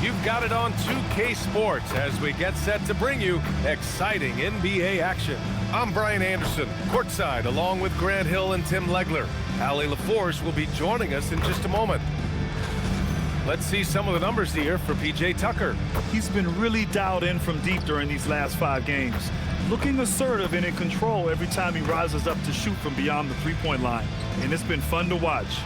You've got it on 2K Sports as we get set to bring you exciting NBA action. I'm Brian Anderson, courtside, along with Grant Hill and Tim Legler. Allie LaForce will be joining us in just a moment. Let's see some of the numbers here for P.J. Tucker. He's been really dialed in from deep during these last 5 games. Looking assertive and in control every time he rises up to shoot from beyond the three-point line. And it's been fun to watch.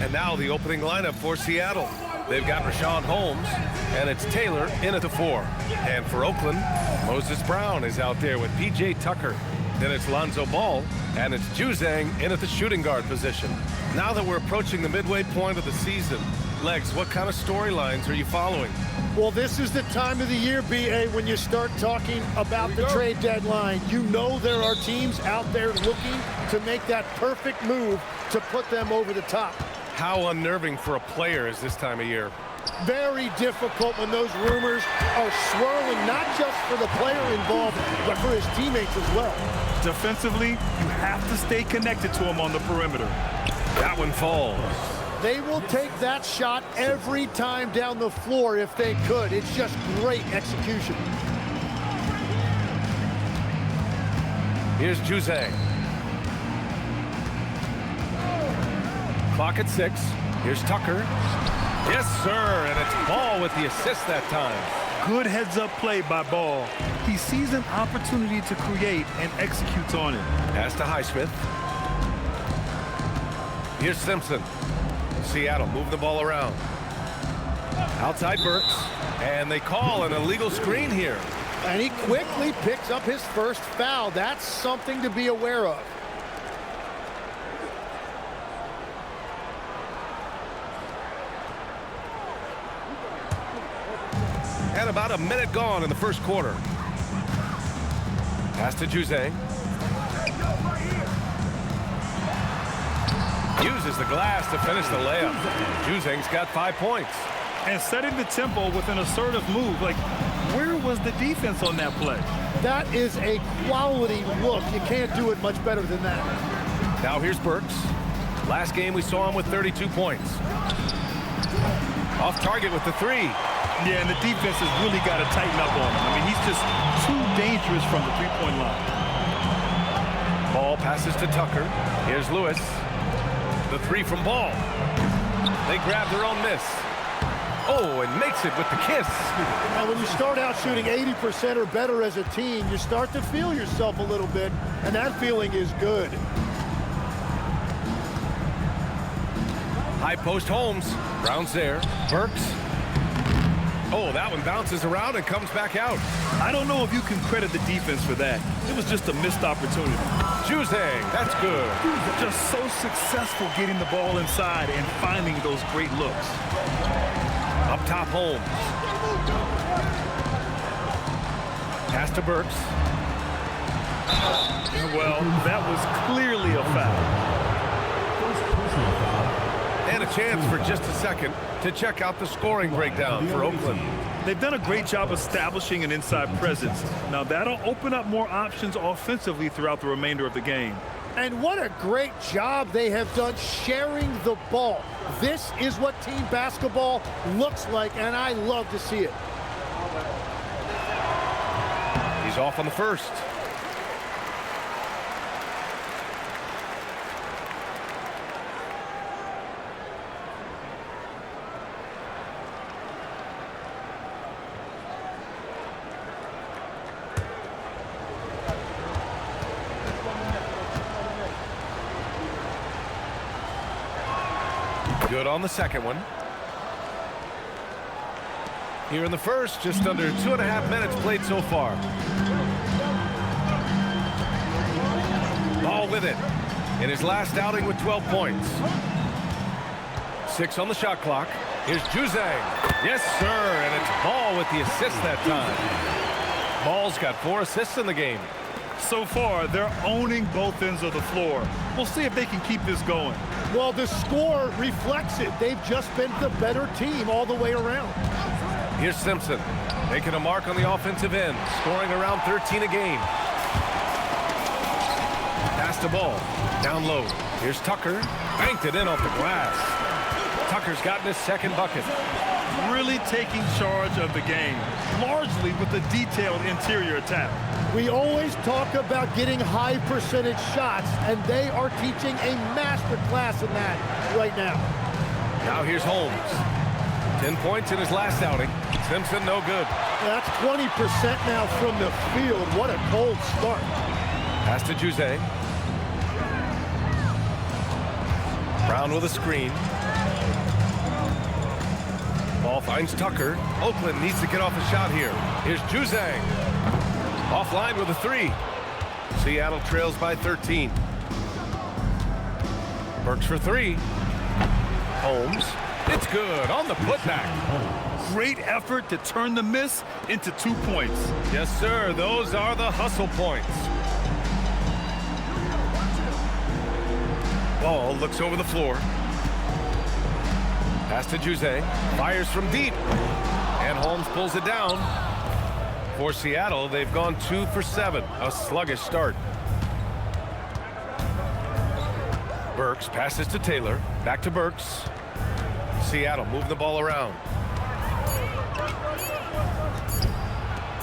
And now the opening lineup for Seattle. They've got Rashawn Holmes, and it's Taylor in at the 4. And for Oakland, Moses Brown is out there with P.J. Tucker. Then it's Lonzo Ball, and it's Juzang in at the shooting guard position. Now that we're approaching the midway point of the season, Legs, what kind of storylines are you following? Well, this is the time of the year, B.A., when you start talking about the trade deadline. You know there are teams out there looking to make that perfect move to put them over the top. How unnerving for a player is this time of year? Very difficult when those rumors are swirling, not just for the player involved, but for his teammates as well. Defensively, you have to stay connected to him on the perimeter. That one falls. They will take that shot every time down the floor if they could. It's just great execution. Here's Juzang. Clock at 6. Here's Tucker. Yes, sir, and it's Ball with the assist that time. Good heads-up play by Ball. He sees an opportunity to create and executes on it. Pass to Highsmith. Here's Simpson. Seattle move the ball around. Outside Burks, and they call an illegal screen here. And he quickly picks up his first foul. That's something to be aware of. And about a minute gone in the first quarter. Pass to Juzang. Uses the glass to finish the layup. Juzang's got 5 points. And setting the tempo with an assertive move. Like, where was the defense on that play? That is a quality look. You can't do it much better than that. Now here's Burks. Last game we saw him with 32 points. Off target with the 3. Yeah, and the defense has really got to tighten up on him. I mean, he's just too dangerous from the three-point line. Ball passes to Tucker. Here's Lewis. The 3 from Ball. They grab their own miss. Oh, and makes it with the kiss. Now, when you start out shooting 80% or better as a team, you start to feel yourself a little bit, and that feeling is good. High post Holmes. Brown's there. Burks. Oh, that one bounces around and comes back out. I don't know if you can credit the defense for that. It was just a missed opportunity. Juzang, that's good. Just so successful getting the ball inside and finding those great looks. Up top, Holmes. Pass to Burks. Well, that was clearly a foul. And a chance for just a second to check out the scoring breakdown for Oakland. They've done a great job establishing an inside presence. Now that'll open up more options offensively throughout the remainder of the game. And what a great job they have done sharing the ball. This is what team basketball looks like, and I love to see it. He's off on the first. Good on the second one. Here in the first, just under 2.5 minutes played so far. Ball with it in his last outing with 12 points. 6 on the shot clock. Here's Juzang. Yes, sir, and it's Ball with the assist that time. Ball's got 4 assists in the game. So far, they're owning both ends of the floor. We'll see if they can keep this going. Well, the score reflects it. They've just been the better team all the way around. Here's Simpson, making a mark on the offensive end, scoring around 13 a game. Pass the ball, down low. Here's Tucker, banked it in off the glass. Tucker's gotten his second bucket. really taking charge of the game, largely with a detailed interior attack. We always talk about getting high percentage shots, and they are teaching a master class in that right now. Now here's Holmes. 10 points in his last outing. Simpson, no good. That's 20% now from the field. What a cold start. Pass to Jose. Brown with a screen. Ball finds Tucker. Oakland needs to get off a shot here. Here's Juzang. Offline with a 3. Seattle trails by 13. Burks for 3. Holmes. It's good on the putback. Great effort to turn the miss into 2 points. Yes, sir. Those are the hustle points. Ball looks over the floor. Pass to Jose. Fires from deep. And Holmes pulls it down. For Seattle, they've gone 2 for 7. A sluggish start. Burks passes to Taylor. Back to Burks. Seattle moving the ball around.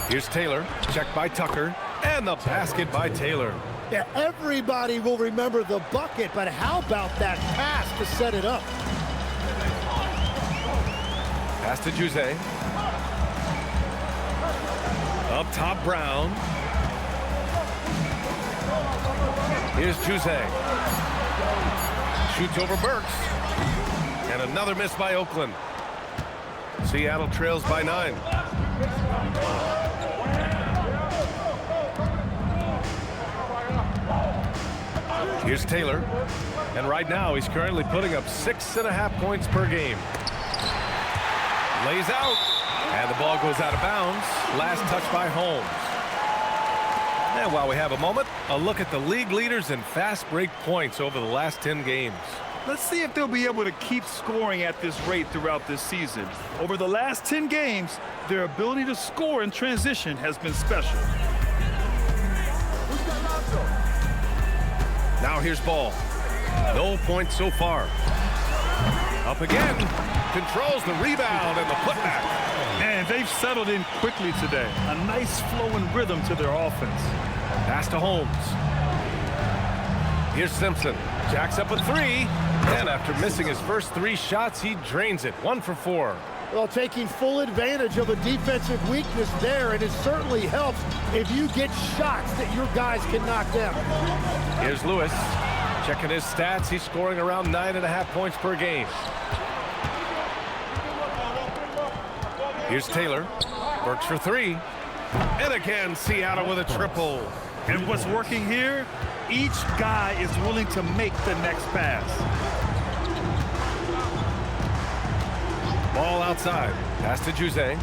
Here's Taylor. Checked by Tucker. And the basket by Taylor. Yeah, everybody will remember the bucket, but how about that pass to set it up? Pass to Jose. Up top, Brown. Here's Jose. Shoots over Burks. And another miss by Oakland. Seattle trails by 9. Here's Taylor. And right now, he's currently putting up 6.5 points per game. Lays out. And the ball goes out of bounds. Last touch by Holmes. And while we have a moment, a look at the league leaders in fast break points over the last 10 games. Let's see if they'll be able to keep scoring at this rate throughout this season. Over the last 10 games, their ability to score in transition has been special. Now here's Ball. No points so far. Up again. Controls the rebound and the putback. And they've settled in quickly today. A nice flow and rhythm to their offense. Pass to Holmes. Here's Simpson. Jacks up a 3. And after missing his first 3 shots, he drains it. 1 for 4. Well, taking full advantage of a defensive weakness there, and it certainly helps if you get shots that your guys can knock down. Here's Lewis. Checking his stats, he's scoring around 9.5 points per game. Here's Taylor. Burks for 3. And again, Seattle with a triple. And what's working here? Each guy is willing to make the next pass. Ball outside. Pass to Jose.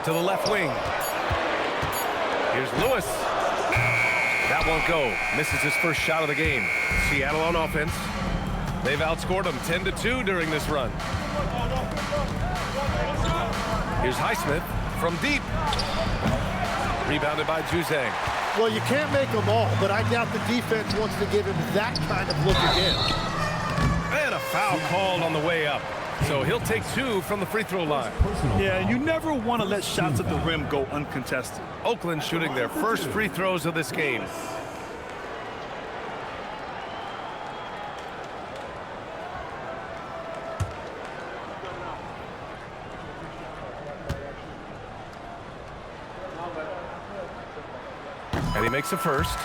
To the left wing. Here's Lewis. That won't go. Misses his first shot of the game. Seattle on offense. They've outscored them 10-2 during this run. Here's Highsmith from deep. Rebounded by Juzang. Well, you can't make them all, but I doubt the defense wants to give him that kind of look again. And a foul called on the way up. So he'll take 2 from the free throw line. Yeah, you never want to let shots at the rim go uncontested. Oakland shooting their first free throws of this game. And he makes the first.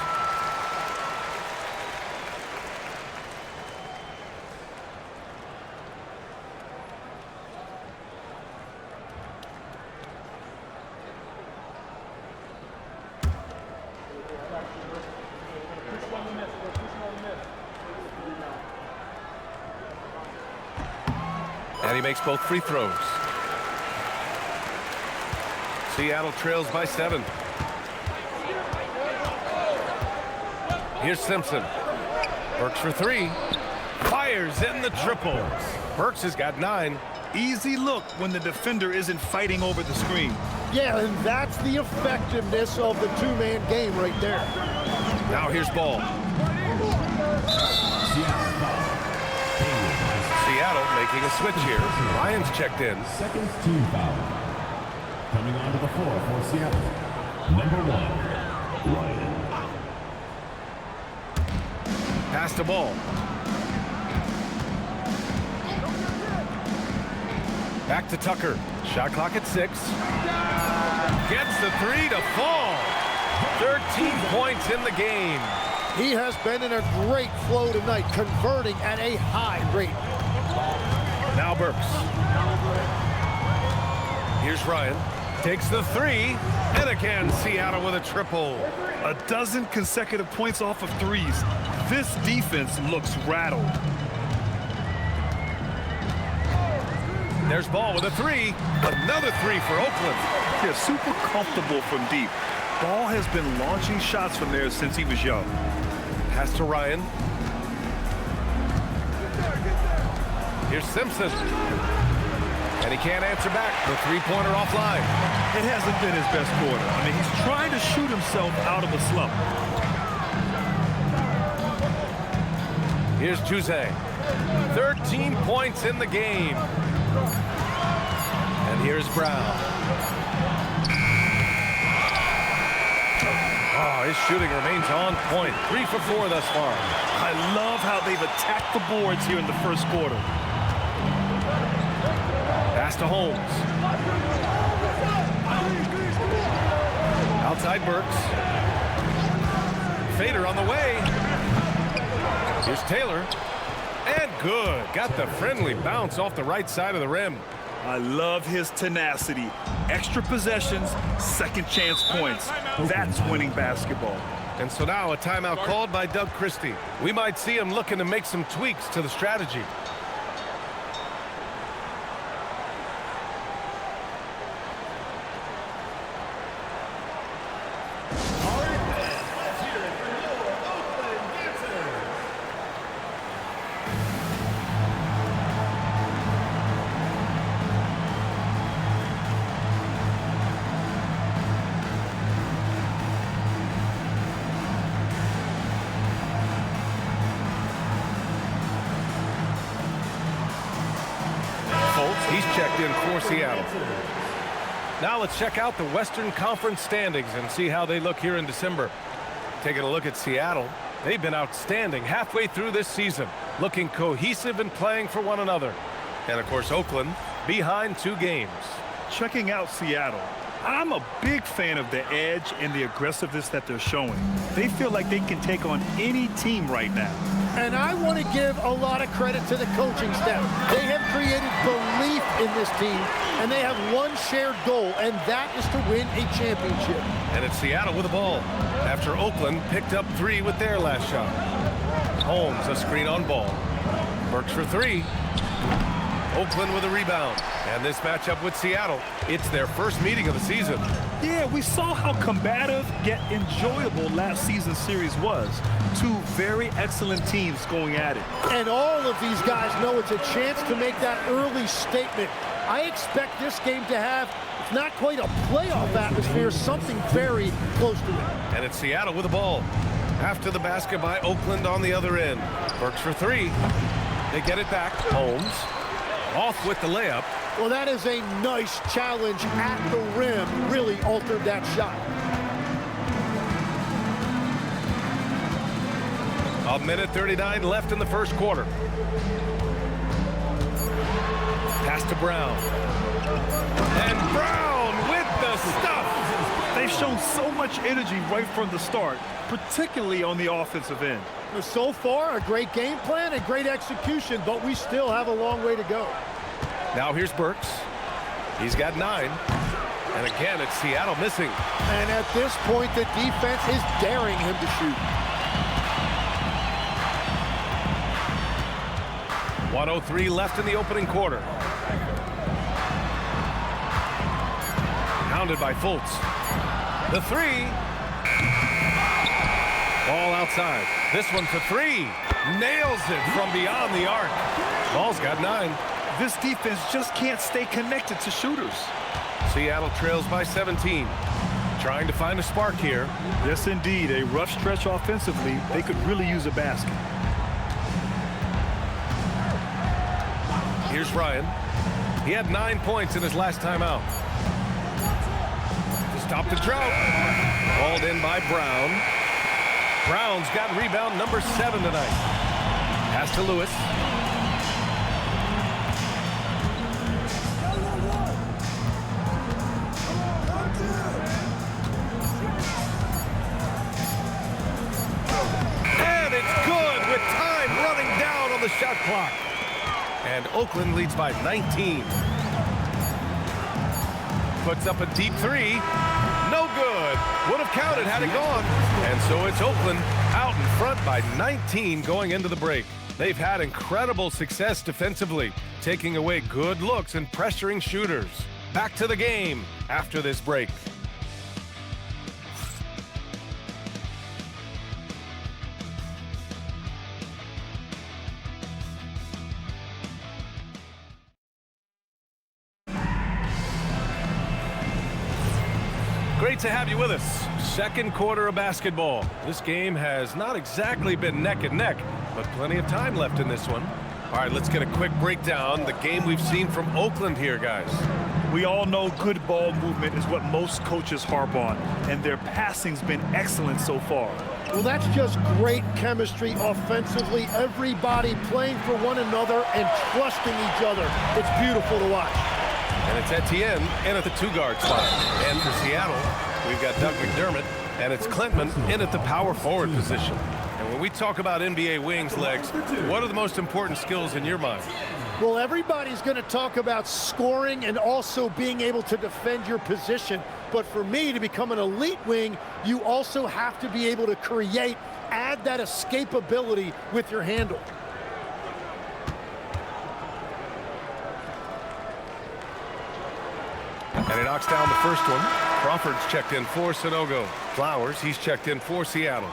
And he makes both free throws. Seattle trails by 7. Here's Simpson. Burks for 3. Fires in the triple. Burks has got 9. Easy look when the defender isn't fighting over the screen. Yeah, and that's the effectiveness of the two-man game right there. Now here's Ball. Seattle making a switch here. Ryan's checked in. Second team foul. Coming onto the floor for Seattle. Number 1, Ryan. Pass the ball. Back to Tucker. Shot clock at 6. Gets the 3 to fall. 13 points in the game. He has been in a great flow tonight, converting at a high rate. Now Burks. Here's Ryan. Takes the 3. And again, Seattle with a triple. A dozen consecutive points off of threes. This defense looks rattled. There's Ball with a 3. Another 3 for Oakland. They're super comfortable from deep. Ball has been launching shots from there since he was young. Pass to Ryan. Here's Simpson. And he can't answer back. The three-pointer offline. It hasn't been his best quarter. I mean, he's trying to shoot himself out of a slump. Here's Jose. 13 points in the game. And here's Brown. Oh, his shooting remains on point. 3 for 4 thus far. I love how they've attacked the boards here in the first quarter. Pass to Holmes. Outside Burks. Fader on the way. Here's Taylor. And good. Got the friendly bounce off the right side of the rim. I love his tenacity. Extra possessions, second chance points. That's winning basketball. And so now a timeout called by Doug Christie. We might see him looking to make some tweaks to the strategy. He's checked in for Seattle. Now let's check out the Western Conference standings and see how they look here in December. Taking a look at Seattle, they've been outstanding halfway through this season, looking cohesive and playing for one another. And of course, Oakland behind 2 games. Checking out Seattle, I'm a big fan of the edge and the aggressiveness that they're showing. They feel like they can take on any team right now. And I want to give a lot of credit to the coaching staff. They have created belief in this team, and they have one shared goal, and that is to win a championship. And it's Seattle with the ball after Oakland picked up 3 with their last shot. Holmes, a screen on Ball. Burks for 3. Oakland with a rebound. And this matchup with Seattle, it's their first meeting of the season. Yeah, we saw how combative yet enjoyable last season's series was. 2 very excellent teams going at it. And all of these guys know it's a chance to make that early statement. I expect this game to have, if not quite a playoff atmosphere, something very close to it. And it's Seattle with the ball. After the basket by Oakland on the other end. Burks for 3. They get it back. Holmes off with the layup. Well, that is a nice challenge at the rim. Really altered that shot. A minute 39 left in the first quarter. Pass to Brown. And Brown with the stuff. They've shown so much energy right from the start, particularly on the offensive end. So far, a great game plan and great execution, but we still have a long way to go. Now here's Burks. He's got 9. And again, it's Seattle missing. And at this point, the defense is daring him to shoot. 1:03 left in the opening quarter. Pounded by Fultz. The 3. Ball outside. This one for 3. Nails it from beyond the arc. Ball's got 9. This defense just can't stay connected to shooters. Seattle trails by 17. Trying to find a spark here. Yes, indeed. A rough stretch offensively. They could really use a basket. Here's Ryan. He had 9 points in his last time out. To stop the drought. Called in by Brown. Brown's got rebound number 7 tonight. Pass to Lewis. And it's good with time running down on the shot clock. And Oakland leads by 19. Puts up a deep 3. No good. Would have counted had it gone. And so it's Oakland out in front by 19 going into the break. They've had incredible success defensively, taking away good looks and pressuring shooters. Back to the game after this break. Great to have you with us. Second quarter of basketball. This game has not exactly been neck and neck, but plenty of time left in this one. All right, let's get a quick breakdown. The game we've seen from Oakland here, guys. We all know good ball movement is what most coaches harp on, and their passing's been excellent so far. Well, that's just great chemistry offensively. Everybody playing for one another and trusting each other. It's beautiful to watch. And it's Etienne in at the 2-guard spot. And for Seattle, we've got Doug McDermott, and it's Klintman in at the power forward position. And when we talk about NBA wings, Legs, what are the most important skills in your mind? Well, everybody's going to talk about scoring and also being able to defend your position. But for me, to become an elite wing, you also have to be able to create, add that escapability with your handle. And he knocks down the first one. Crawford's checked in for Sanogo. Flowers, he's checked in for Seattle.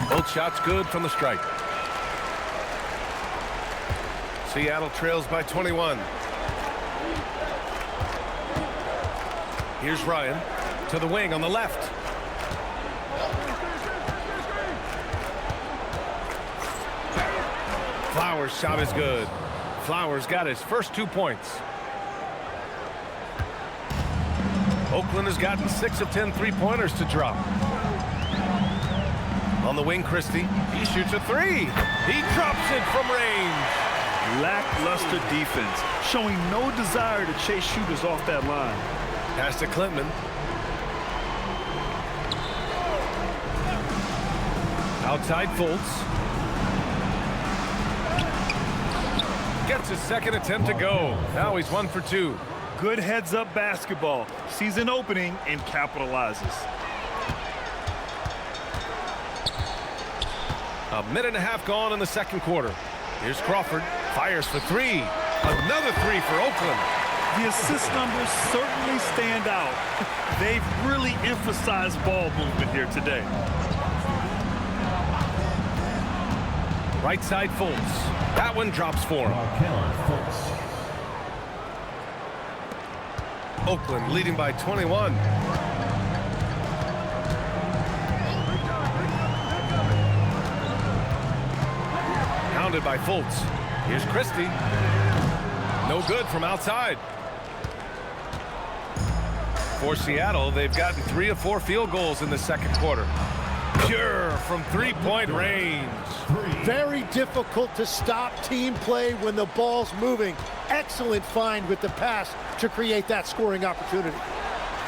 Both shots good from the stripe. Seattle trails by 21. Here's Ryan to the wing on the left. Flowers' shot is good. Flowers got his first 2 points. Oakland has gotten 6 of 10 three-pointers to drop. On the wing, Christie. He shoots a 3. He drops it from range. Lackluster defense, showing no desire to chase shooters off that line. Pass to Klintman. Outside Fultz. Gets his second attempt to go. Now he's 1 for 2. Good heads-up basketball. Sees an opening and capitalizes. A minute and a half gone in the second quarter. Here's Crawford. Fires for 3. Another 3 for Oakland. The assist numbers certainly stand out. They've really emphasized ball movement here today. Right side Fultz. That one drops for him. Oakland leading by 21. Pounded by Fultz. Here's Christie. No good from outside. For Seattle, they've gotten 3 of 4 field goals in the second quarter. Pure from three-point range. Very difficult to stop team play when the ball's moving. Excellent find with the pass to create that scoring opportunity.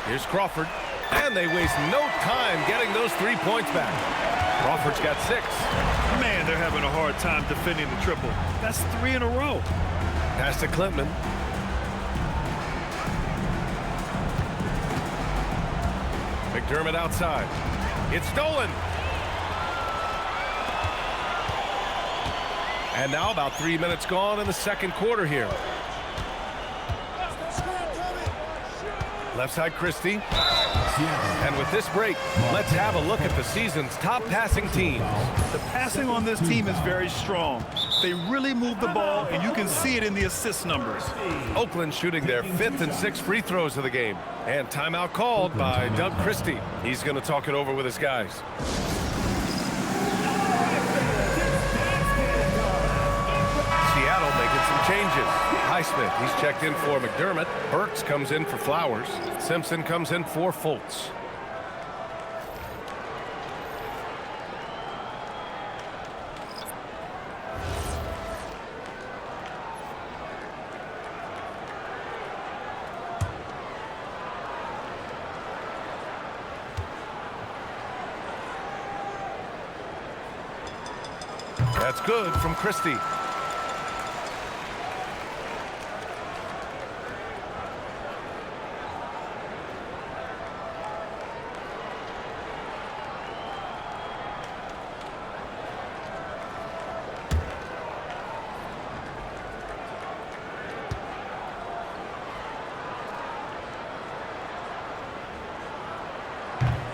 Here's Crawford. And they waste no time getting those 3 points back. Crawford's got 6. Man, they're having a hard time defending the triple. That's 3 in a row. Pass to Klintman. McDermott outside. It's stolen. And now about 3 minutes gone in the second quarter here. Left side Christie. And with this break, let's have a look at the season's top passing teams. The passing on this team is very strong. They really move the ball, and you can see it in the assist numbers. Oakland shooting their 5th and 6th free throws of the game. And timeout called by Doug Christie. He's going to talk it over with his guys. Seattle making some changes. Highsmith, he's checked in for McDermott. Burks comes in for Flowers. Simpson comes in for Fultz. That's good from Christie.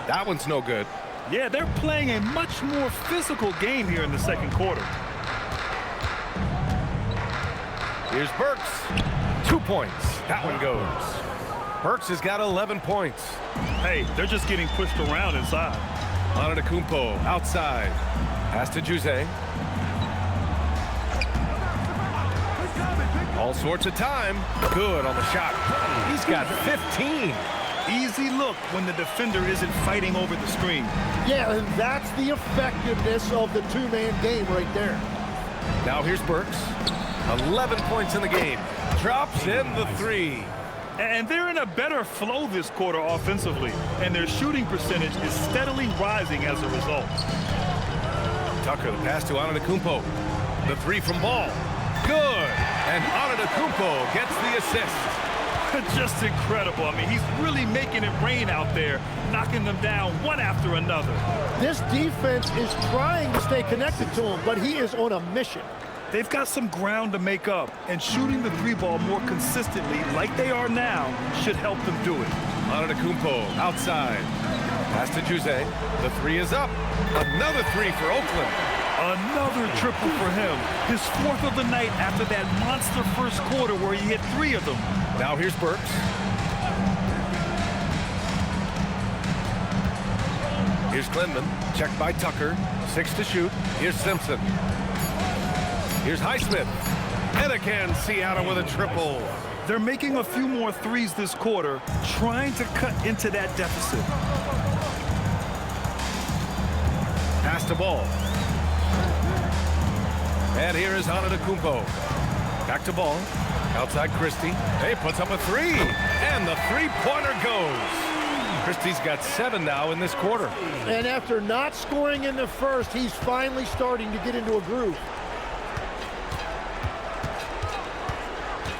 That one's no good. Yeah, they're playing a much more physical game here in the second quarter. Here's Burks. 2 points. That one goes. Burks has got 11 points. Hey, they're just getting pushed around inside. Antetokounmpo outside. Pass to Juzang. All sorts of time. Good on the shot. He's got 15. Easy look when the defender isn't fighting over the screen. Yeah, and that's the effectiveness of the two-man game right there. Now here's Burks. 11 points in the game. Drops in the 3. And they're in a better flow this quarter offensively, and their shooting percentage is steadily rising as a result. Tucker, the pass to Antetokounmpo. The 3 from Ball. Good. And Antetokounmpo gets the assist. Just incredible. I mean, he's really making it rain out there, knocking them down one after another. This defense is trying to stay connected to him, but he is on a mission. They've got some ground to make up, and shooting the 3-ball more consistently like they are now should help them do it. Antetokounmpo outside. Pass to Juzang. The 3 is up. Another 3 for Oakland. Another triple for him. His 4th of the night after that monster first quarter where he hit 3 of them. Now here's Burks. Here's Klinman. Checked by Tucker. 6 to shoot. Here's Simpson. Here's Highsmith. And again, Seattle with a triple. They're making a few more 3s this quarter, trying to cut into that deficit. Pass to Ball. And here is Antetokounmpo. Back to Ball. Outside Christie. He puts up a 3. And the 3-pointer goes. Christie's got 7 now in this quarter. And after not scoring in the first, he's finally starting to get into a groove.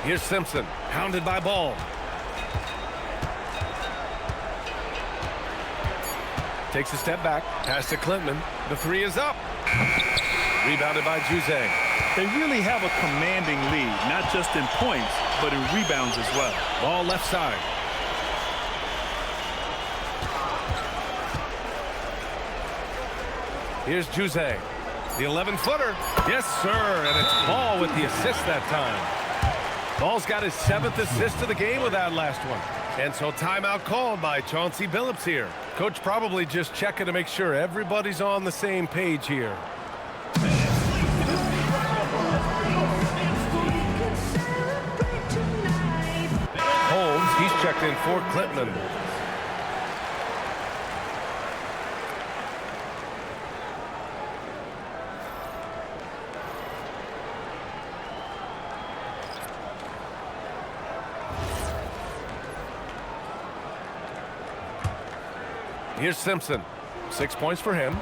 Here's Simpson. Hounded by Ball. Takes a step back. Pass to Klinman. The 3 is up. Rebounded by Juzang. They really have a commanding lead, not just in points, but in rebounds as well. Ball left side. Here's Juzang. The 11-footer. Yes, sir. And it's Ball with the assist that time. Ball's got his 7th assist of the game with that last one. And so timeout called by Chauncey Billups here. Coach probably just checking to make sure everybody's on the same page here. Holmes, he's checked in for Klintman. Here's Simpson. 6 points for him.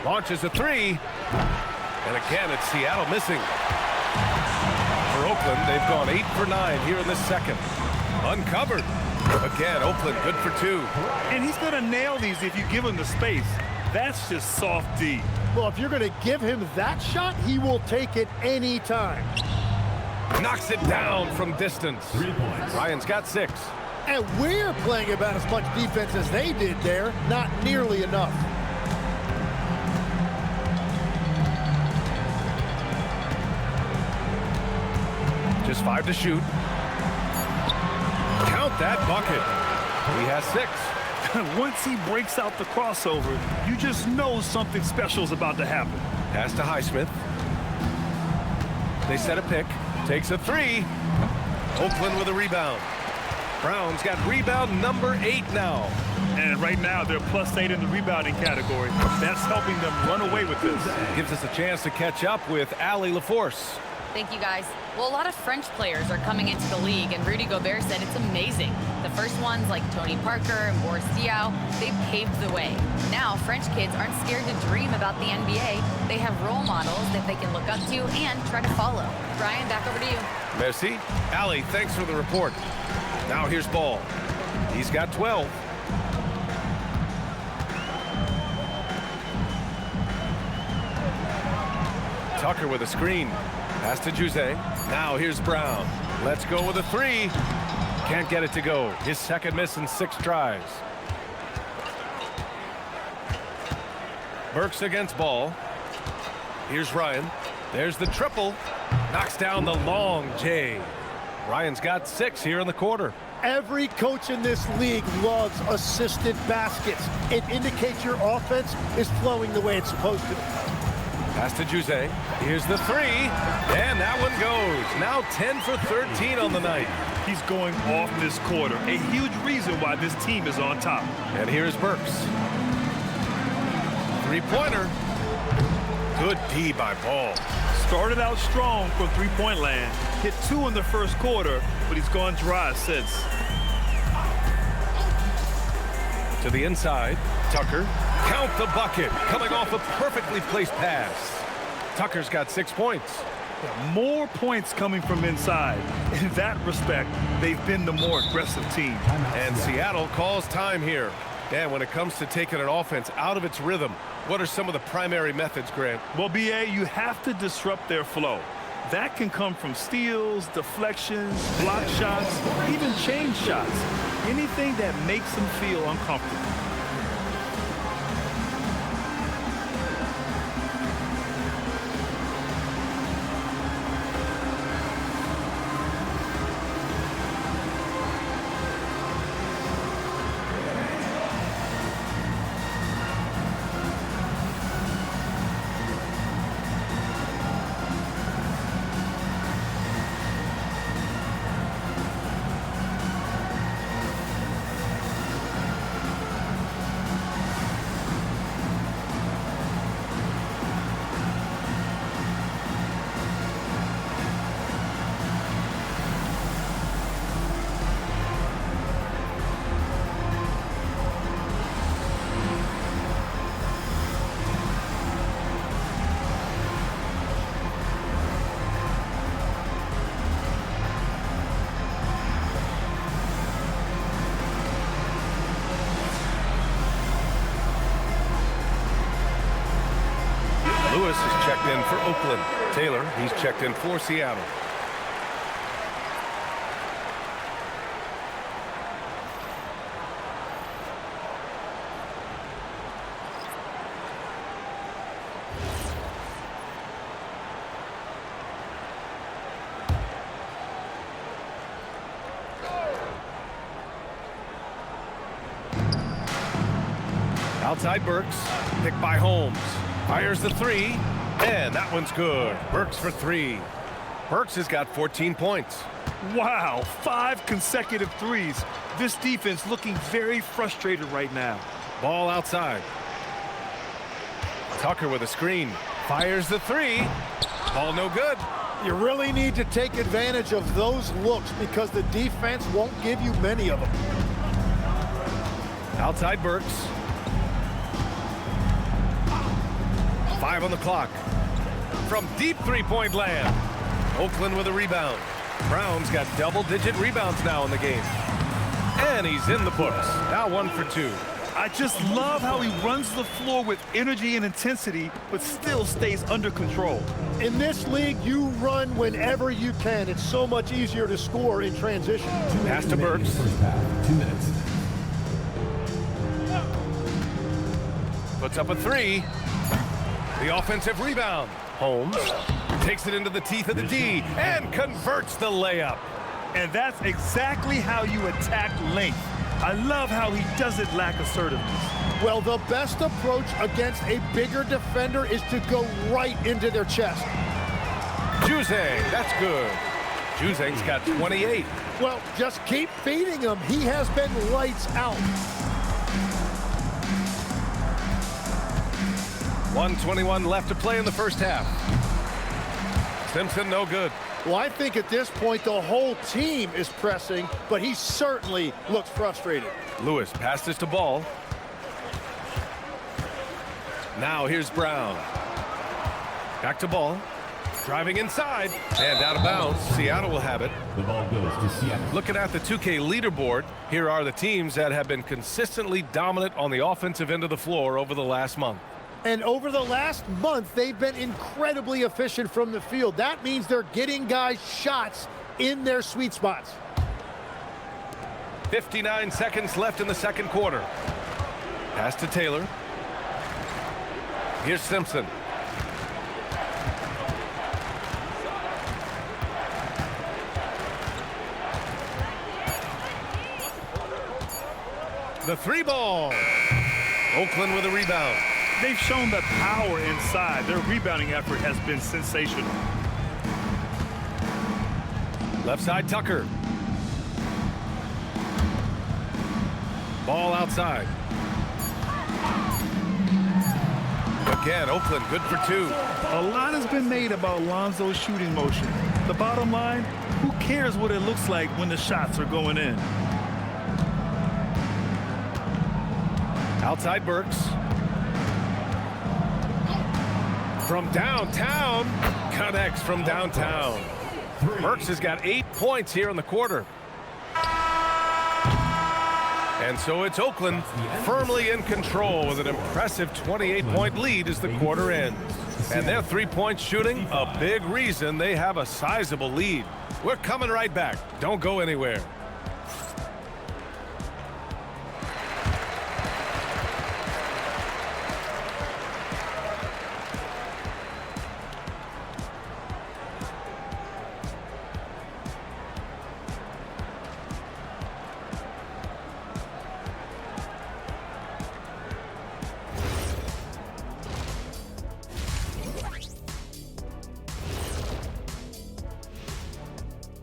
Launches a 3. And again, it's Seattle missing. For Oakland, they've gone 8 for 9 here in the second. Uncovered. Again, Oakland good for 2. And he's going to nail these if you give him the space. That's just soft D. Well, if you're going to give him that shot, he will take it any time. Knocks it down from distance. 3 points. Ryan's got 6. And we're playing about as much defense as they did there. Not nearly enough. Just 5 to shoot. Count that bucket. He has 6. Once he breaks out the crossover, you just know something special is about to happen. Pass to Highsmith. They set a pick. Takes a 3. Oakland with a rebound. Brown's got rebound number 8 now. And right now, they're +8 in the rebounding category. That's helping them run away with this. Gives us a chance to catch up with Allie LaForce. Thank you, guys. Well, a lot of French players are coming into the league, and Rudy Gobert said it's amazing. The first ones, like Tony Parker and Boris Diaw, they paved the way. Now, French kids aren't scared to dream about the NBA. They have role models that they can look up to and try to follow. Brian, back over to you. Merci. Allie, thanks for the report. Now here's Ball. He's got 12. Tucker with a screen. Pass to Jose. Now here's Brown. Let's go with a 3. Can't get it to go. His second miss in 6 tries. Burks against Ball. Here's Ryan. There's the triple. Knocks down the long J. Ryan's got 6 here in the quarter. Every coach in this league loves assisted baskets. It indicates your offense is flowing the way it's supposed to. Pass to Jose. Here's the 3. And that one goes. Now 10 for 13 on the night. He's going off this quarter. A huge reason why this team is on top. And here's Burks. 3-pointer. Good D by Ball. Started out strong from three-point land. Hit 2 in the first quarter, but he's gone dry since. To the inside. Tucker. Count the bucket. Coming off a perfectly placed pass. Tucker's got 6 points. More points coming from inside. In that respect, they've been the more aggressive team. And Seattle calls time here. And when it comes to taking an offense out of its rhythm, what are some of the primary methods, Grant? Well, BA, you have to disrupt their flow. That can come from steals, deflections, block shots, even change shots. Anything that makes them feel uncomfortable. Lewis is checked in for Oakland. Taylor, he's checked in for Seattle. Outside Burks, picked by Holmes. Fires the 3, and that one's good. Burks for 3. Burks has got 14 points. Wow, 5 consecutive threes. This defense looking very frustrated right now. Ball outside. Tucker with a screen. Fires the 3. Ball no good. You really need to take advantage of those looks because the defense won't give you many of them. Outside Burks. 5 on the clock. From deep three-point land. Oakland with a rebound. Brown's got double-digit rebounds now in the game. And he's in the books. Now 1 for 2. I just love how he runs the floor with energy and intensity, but still stays under control. In this league, you run whenever you can. It's so much easier to score in transition. Pass to Burks. First half, 2 minutes. Puts up a three. The offensive rebound. Holmes takes it into the teeth of the D and converts the layup. And that's exactly how you attack length. I love how he doesn't lack assertiveness. Well, the best approach against a bigger defender is to go right into their chest. Juzang, that's good. Juzang's got 28. Well, just keep feeding him. He has been lights out. 1:21 left to play in the first half. Simpson, no good. Well, I think at this point the whole team is pressing, but he certainly looks frustrated. Lewis passes to Ball. Now here's Brown. Back to Ball. Driving inside and out of bounds. Seattle will have it. The ball goes to Seattle. Looking at the 2K leaderboard, here are the teams that have been consistently dominant on the offensive end of the floor over the last month. And over the last month, they've been incredibly efficient from the field. That means they're getting guys shots in their sweet spots. 59 seconds left in the second quarter. Pass to Taylor. Here's Simpson. The three ball. Oakland with a rebound. They've shown the power inside. Their rebounding effort has been sensational. Left side, Tucker. Ball outside. Again, Oakland good for two. A lot has been made about Lonzo's shooting motion. The bottom line, who cares what it looks like when the shots are going in? Outside Burks. From downtown, connects from downtown. Burks has got 8 points here in the quarter. And so it's Oakland firmly in control with an impressive 28-point lead as the quarter ends. And their three-point shooting, a big reason they have a sizable lead. We're coming right back. Don't go anywhere.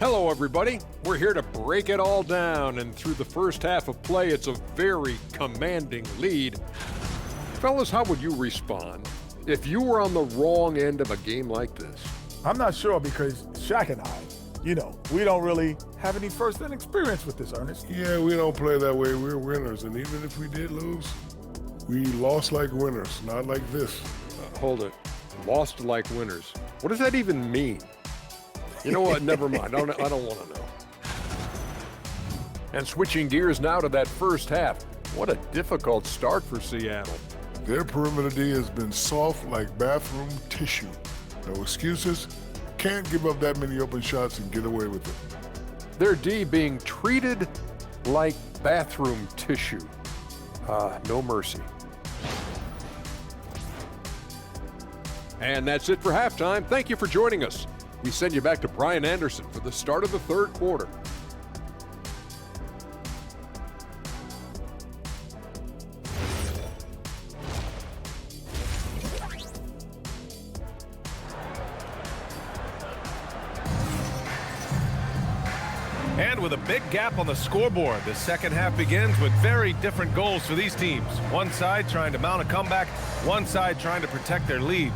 Hello, everybody. We're here to break it all down, and through the first half of play, it's a very commanding lead. Fellas, how would you respond if you were on the wrong end of a game like this? I'm not sure because Shaq and I, we don't really have any first-hand experience with this, Ernest. Yeah, we don't play that way. We're winners, and even if we did lose, we lost like winners, not like this. Hold it. Lost like winners. What does that even mean? You know what? Never mind. I don't want to know. And switching gears now to that first half. What a difficult start for Seattle. Their perimeter D has been soft like bathroom tissue. No excuses. Can't give up that many open shots and get away with it. Their D being treated like bathroom tissue. No mercy. And that's it for halftime. Thank you for joining us. We send you back to Brian Anderson for the start of the third quarter. And with a big gap on the scoreboard, the second half begins with very different goals for these teams. One side trying to mount a comeback, one side trying to protect their lead.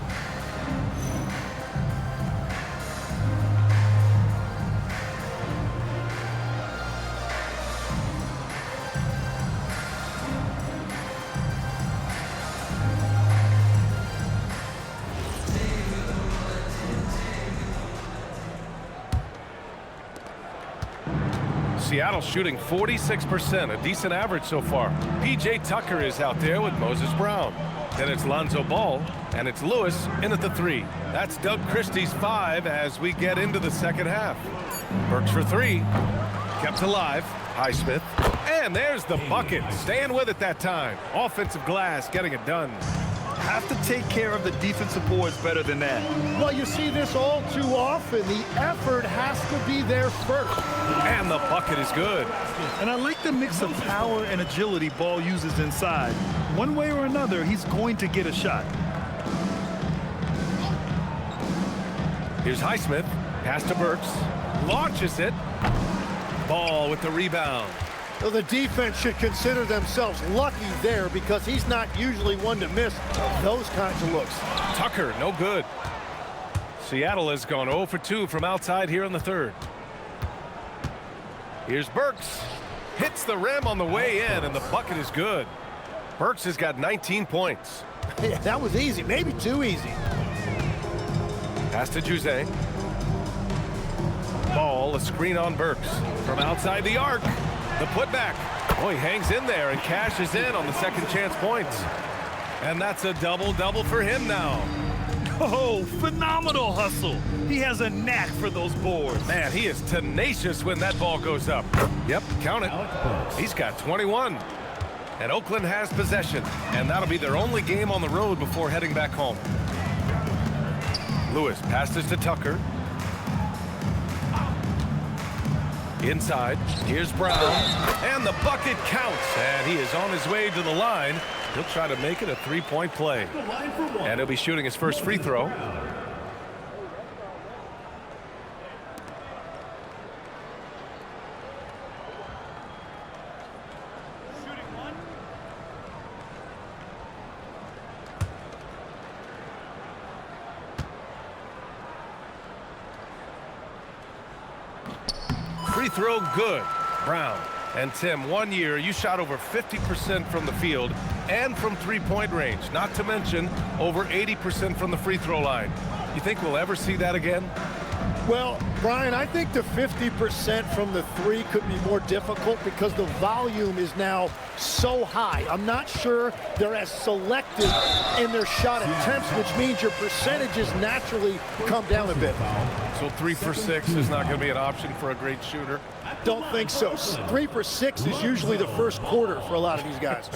Seattle shooting 46%, a decent average so far. PJ Tucker is out there with Moses Brown. Then it's Lonzo Ball, and it's Lewis in at the 3. That's Doug Christie's 5 as we get into the second half. Burks for 3, kept alive. Highsmith, and there's the bucket. Staying with it that time. Offensive glass, getting it done. Have to take care of the defensive boards better than that. Well, you see this all too often. The effort has to be there first. And the bucket is good. And I like the mix of power and agility Ball uses inside. One way or another, he's going to get a shot. Here's Highsmith. Pass to Burks. Launches it. Ball with the rebound. So the defense should consider themselves lucky there because he's not usually one to miss those kinds of looks. Tucker, no good. Seattle has gone 0 for 2 from outside here in the third. Here's Burks. Hits the rim on the way in, and the bucket is good. Burks has got 19 points. Yeah, that was easy, maybe too easy. Pass to Juzang. Ball, a screen on Burks. From outside the arc, the putback. Oh, he hangs in there and cashes in on the second chance points. And that's a double-double for him now. Oh, phenomenal hustle. He has a knack for those boards. Man, he is tenacious when that ball goes up. Yep, count it. He's got 21. And Oakland has possession. And that'll be their only game on the road before heading back home. Lewis passes to Tucker. Inside, here's Brown, and the bucket counts, and he is on his way to the line. He'll try to make it a three-point play, and he'll be shooting his first free throw. Free throw good. Brown. And Tim, 1 year you shot over 50% from the field and from three-point range, not to mention over 80% from the free throw line. You think we'll ever see that again? Well, Brian, I think the 50% from the 3 could be more difficult because the volume is now so high. I'm not sure they're as selective in their shot attempts, which means your percentages naturally come down a bit. So 3 for 6 is not going to be an option for a great shooter? Don't think so. 3 for 6 is usually the first quarter for a lot of these guys.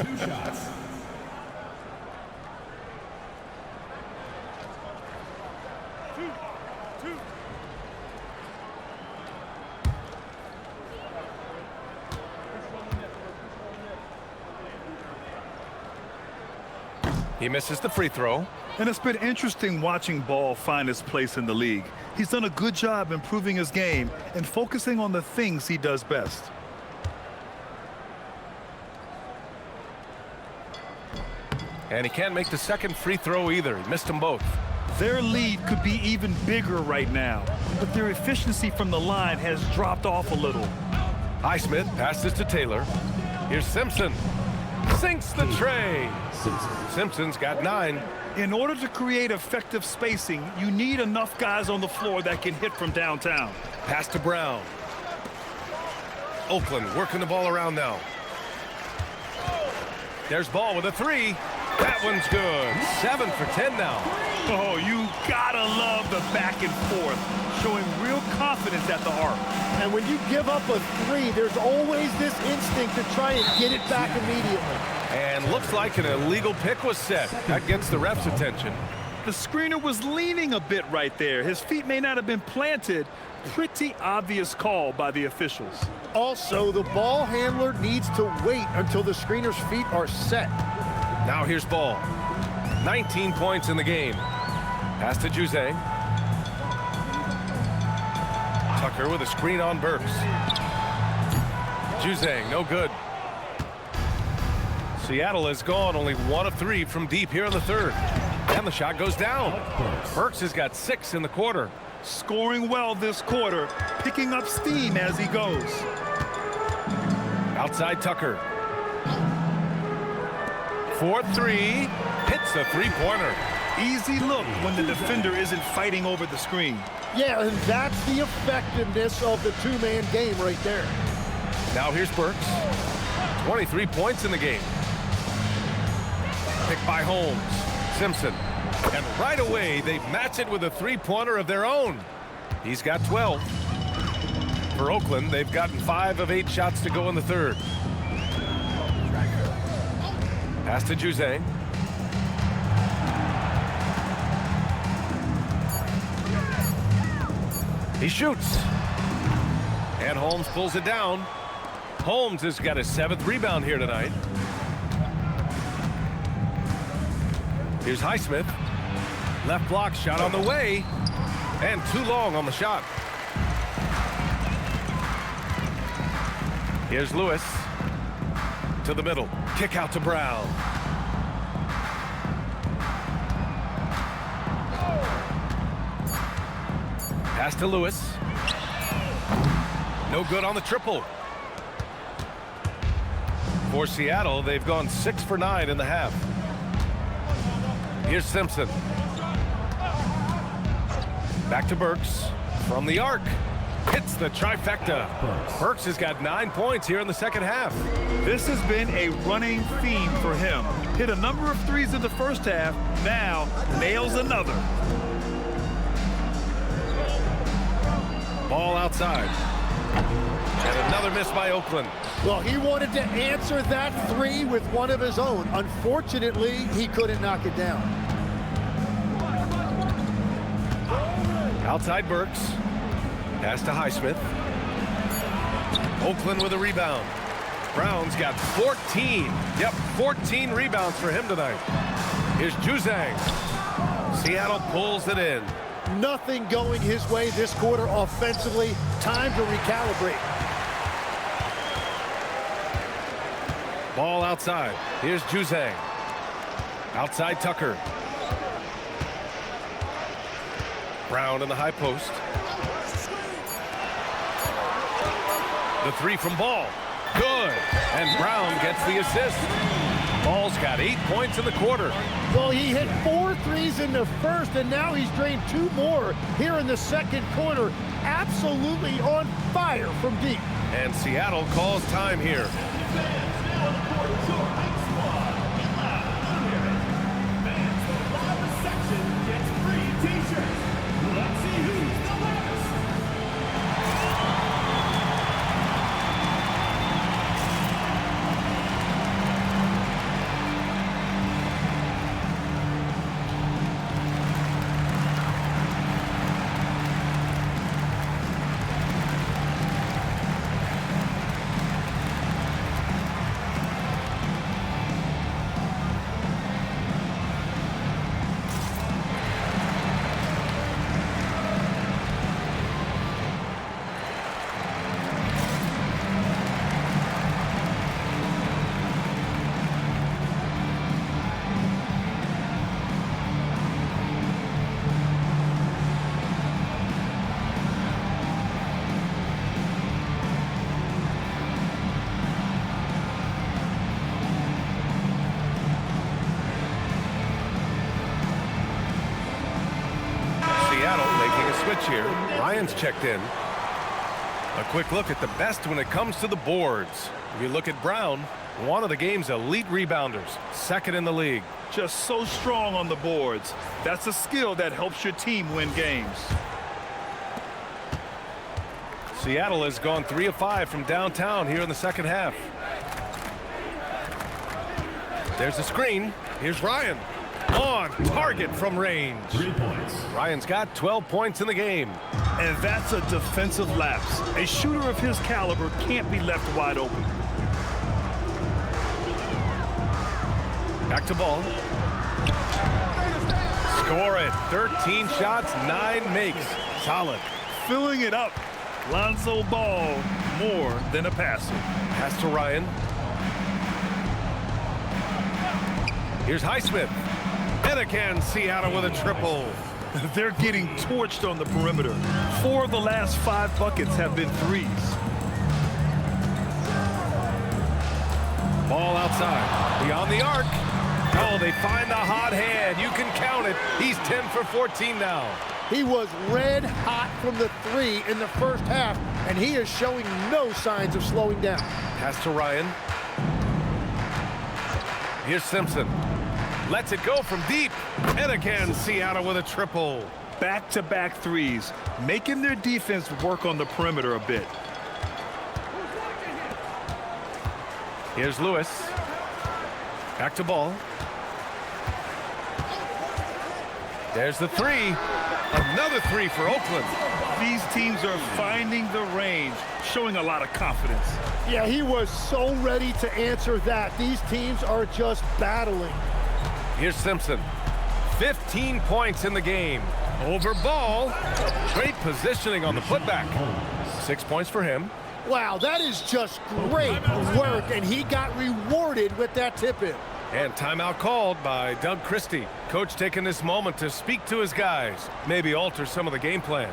He misses the free throw. And it's been interesting watching Ball find his place in the league. He's done a good job improving his game and focusing on the things he does best. And he can't make the second free throw either. He missed them both. Their lead could be even bigger right now, but their efficiency from the line has dropped off a little. Highsmith passes to Taylor. Here's Simpson. Sinks the tray. Simpson's got 9. In order to create effective spacing, you need enough guys on the floor that can hit from downtown. Pass to Brown. Oakland working the ball around now. There's Ball with a 3. That one's good. 7 for 10 now. Oh, you gotta love the back and forth, showing real confidence at the arc. And when you give up a 3, there's always this instinct to try and get it back immediately. And looks like an illegal pick was set. That gets the ref's attention. The screener was leaning a bit right there. His feet may not have been planted. Pretty obvious call by the officials. Also, the ball handler needs to wait until the screener's feet are set. Now here's Ball. 19 points in the game. Pass to Juzang. Tucker with a screen on Burks. Juzang, no good. Seattle has gone only 1 of 3 from deep here in the third. And the shot goes down. Burks has got 6 in the quarter. Scoring well this quarter, picking up steam as he goes. Outside Tucker. 4-3. Hits a three-pointer. Easy look when the defender isn't fighting over the screen. Yeah, and that's the effectiveness of the two-man game right there. Now here's Burks. 23 points in the game. Picked by Holmes. Simpson. And right away, they match it with a three-pointer of their own. He's got 12. For Oakland, they've gotten 5 of 8 shots to go in the third. Pass to Juzang. He shoots. And Holmes pulls it down. Holmes has got his 7th rebound here tonight. Here's Highsmith. Left block shot on the way. And too long on the shot. Here's Lewis. To the middle. Kick out to Brown. Pass to Lewis. No good on the triple. For Seattle, they've gone 6 for 9 in the half. Here's Simpson. Back to Burks. From the arc. Hits the trifecta. Burks has got 9 points here in the second half. This has been a running theme for him. Hit a number of threes in the first half. Now nails another. Ball outside. And another miss by Oakland. Well, he wanted to answer that 3 with one of his own. Unfortunately, he couldn't knock it down. Outside Burks. Pass to Highsmith. Oakland with a rebound. Brown's got 14. Yep, 14 rebounds for him tonight. Here's Juzang. Seattle pulls it in. Nothing going his way this quarter offensively. Time to recalibrate. Ball outside. Here's Juzang. Outside Tucker. Brown in the high post. The 3 from Ball. Good. And Brown gets the assist. Ball's got 8 points in the quarter. Well, he hit 4 threes in the first, and now he's drained 2 more here in the second quarter. Absolutely on fire from deep. And Seattle calls time here. Switch here. Ryan's checked in. A quick look at the best when it comes to the boards. If you look at Brown, one of the game's elite rebounders, 2nd in the league. Just so strong on the boards. That's a skill that helps your team win games. Seattle has gone 3 of 5 from downtown here in the second half. There's a screen. Here's Ryan. On target from range. 3 points. Ryan's got 12 points in the game. And that's a defensive lapse. A shooter of his caliber can't be left wide open. Back to Ball. Score it. 13 shots, 9 makes. Solid. Filling it up. Lonzo Ball, more than a passer. Pass to Ryan. Here's Highsmith. And again, Seattle with a triple. They're getting torched on the perimeter. 4 of the last 5 buckets have been threes. Ball outside. Beyond the arc. Oh, they find the hot hand. You can count it. He's 10 for 14 now. He was red hot from the 3 in the first half, and he is showing no signs of slowing down. Pass to Ryan. Here's Simpson. Lets it go from deep. And again, Seattle with a triple. Back-to-back threes, making their defense work on the perimeter a bit. Here's Lewis. Back to ball. There's the 3. Another 3 for Oakland. These teams are finding the range, showing a lot of confidence. Yeah, he was so ready to answer that. These teams are just battling. Here's Simpson. 15 points in the game. Over ball. Great positioning on the putback. 6 points for him. Wow, that is just great work, and he got rewarded with that tip-in. And timeout called by Doug Christie. Coach taking this moment to speak to his guys. Maybe alter some of the game plan.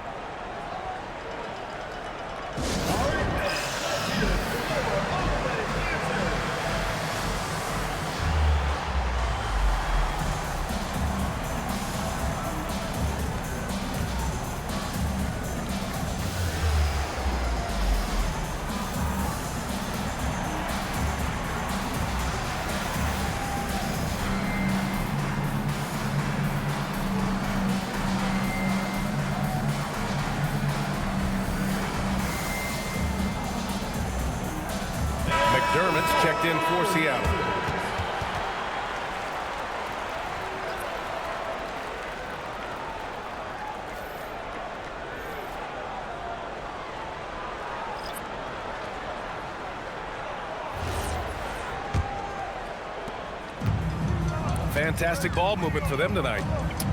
McDermott's checked in for Seattle. Fantastic ball movement for them tonight.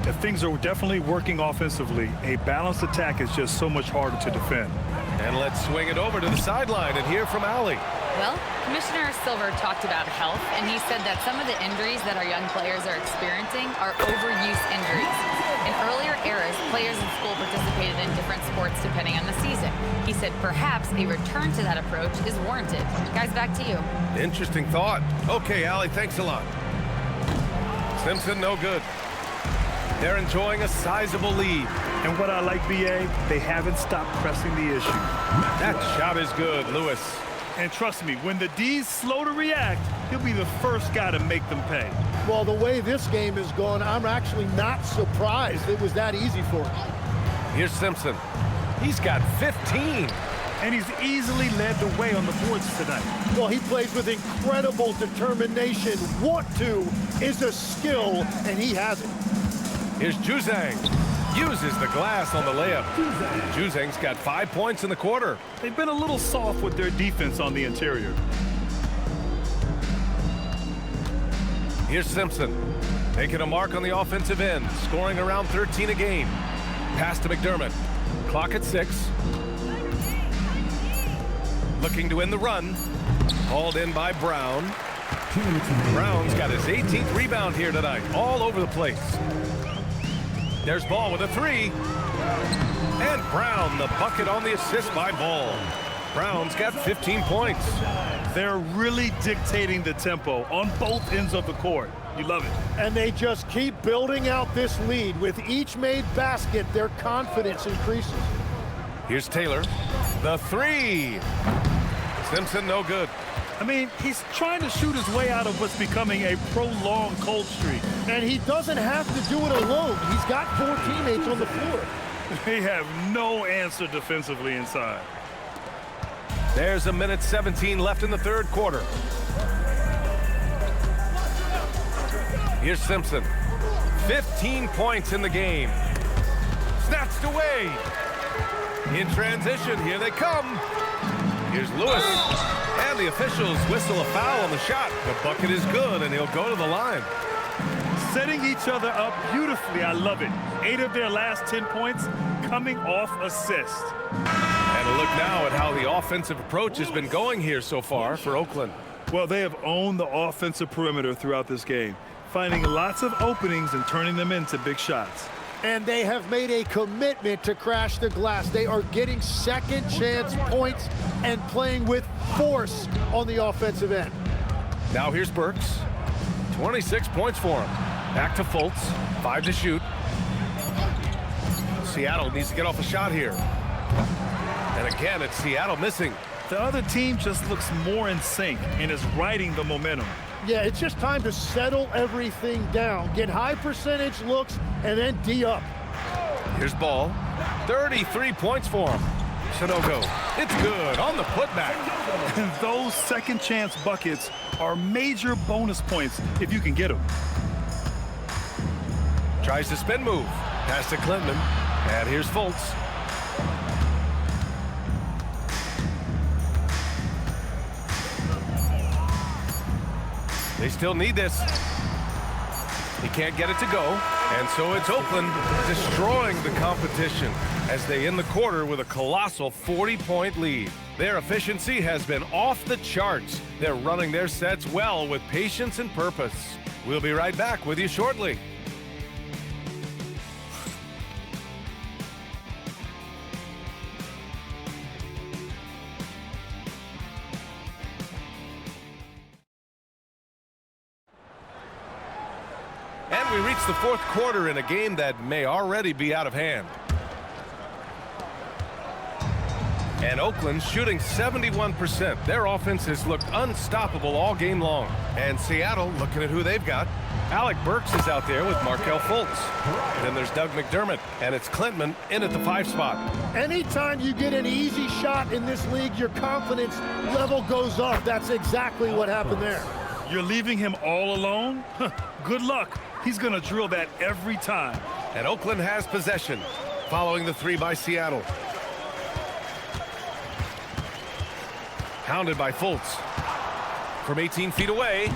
If things are definitely working offensively, a balanced attack is just so much harder to defend. And let's swing it over to the sideline and hear from Allie. Well, Commissioner Silver talked about health, and he said that some of the injuries that our young players are experiencing are overuse injuries. In earlier eras, players in school participated in different sports depending on the season. He said perhaps a return to that approach is warranted. Guys, back to you. Interesting thought. Okay, Allie, thanks a lot. Simpson, no good. They're enjoying a sizable lead. And what I like, BA, they haven't stopped pressing the issue. That shot is good, Lewis. And trust me, when the D's slow to react, he'll be the first guy to make them pay. Well, the way this game is going, I'm actually not surprised it was that easy for him. Here's Simpson. He's got 15. And he's easily led the way on the boards tonight. Well, he plays with incredible determination. Want to is a skill, and he has it. Here's Juzang. Uses the glass on the layup. Juzang's got 5 points in the quarter. They've been a little soft with their defense on the interior. Here's Simpson. Making a mark on the offensive end. Scoring around 13 a game. Pass to McDermott. Clock at 6. Looking to end the run. Hauled in by Brown. Brown's got his 18th rebound here tonight. All over the place. There's Ball with a 3. And Brown, the bucket on the assist by Ball. Brown's got 15 points. They're really dictating the tempo on both ends of the court. You love it. And they just keep building out this lead. With each made basket, their confidence increases. Here's Taylor. The 3. Simpson, no good. I mean, he's trying to shoot his way out of what's becoming a prolonged cold streak. And he doesn't have to do it alone. He's got 4 teammates on the floor. They have no answer defensively inside. There's a minute 17 left in the third quarter. Here's Simpson. 15 points in the game. Snatched away. In transition, here they come. Here's Lewis. And the officials whistle a foul on the shot. The bucket is good, and he'll go to the line. Setting each other up beautifully. I love it. 8 of their last 10 points coming off assists. And a look now at how the offensive approach has been going here so far for Oakland. Well, they have owned the offensive perimeter throughout this game, finding lots of openings and turning them into big shots. And they have made a commitment to crash the glass. They are getting second chance points and playing with force on the offensive end. Now here's Burks. 26 points for him. Back to Fultz. 5 to shoot. Seattle needs to get off a shot here. And again, it's Seattle missing. The other team just looks more in sync and is riding the momentum. Yeah, it's just time to settle everything down. Get high percentage looks and then D up. Here's ball. 33 points for him. Sanogo. It's good on the putback. And those second chance buckets are major bonus points if you can get them. Tries to spin move. Pass to Clinton. And here's Fultz. They still need this. He can't get it to go. And so it's Oakland destroying the competition as they end the quarter with a colossal 40-point lead. Their efficiency has been off the charts. They're running their sets well with patience and purpose. We'll be right back with you shortly. And we reach the fourth quarter in a game that may already be out of hand. And Oakland shooting 71%. Their offense has looked unstoppable all game long. And Seattle, looking at who they've got, Alec Burks is out there with Markelle Fultz. And then there's Doug McDermott, and it's Klintman in at the 5 spot. Anytime you get an easy shot in this league, your confidence level goes up. That's exactly what happened there. You're leaving him all alone? Good luck. He's going to drill that every time. And Oakland has possession following the 3 by Seattle. Hounded by Fultz. From 18 feet away,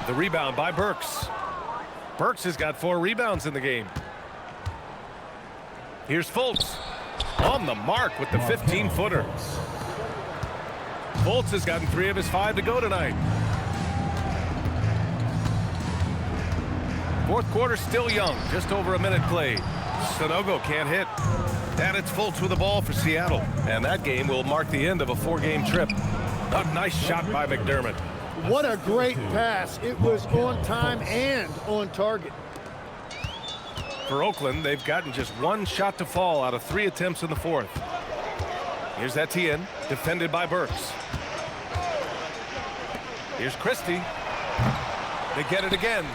the rebound by Burks. Burks has got 4 rebounds in the game. Here's Fultz on the mark with the 15-footer. Fultz has gotten 3 of his 5 to go tonight. Fourth quarter still young, just over a minute played. Sanogo can't hit. And it's Fultz with the ball for Seattle. And that game will mark the end of a 4-game trip. A nice shot by McDermott. What a great pass. It was on time and on target. For Oakland, they've gotten just 1 shot to fall out of 3 attempts in the fourth. Here's Etienne, defended by Burks. Here's Christie. They get it again.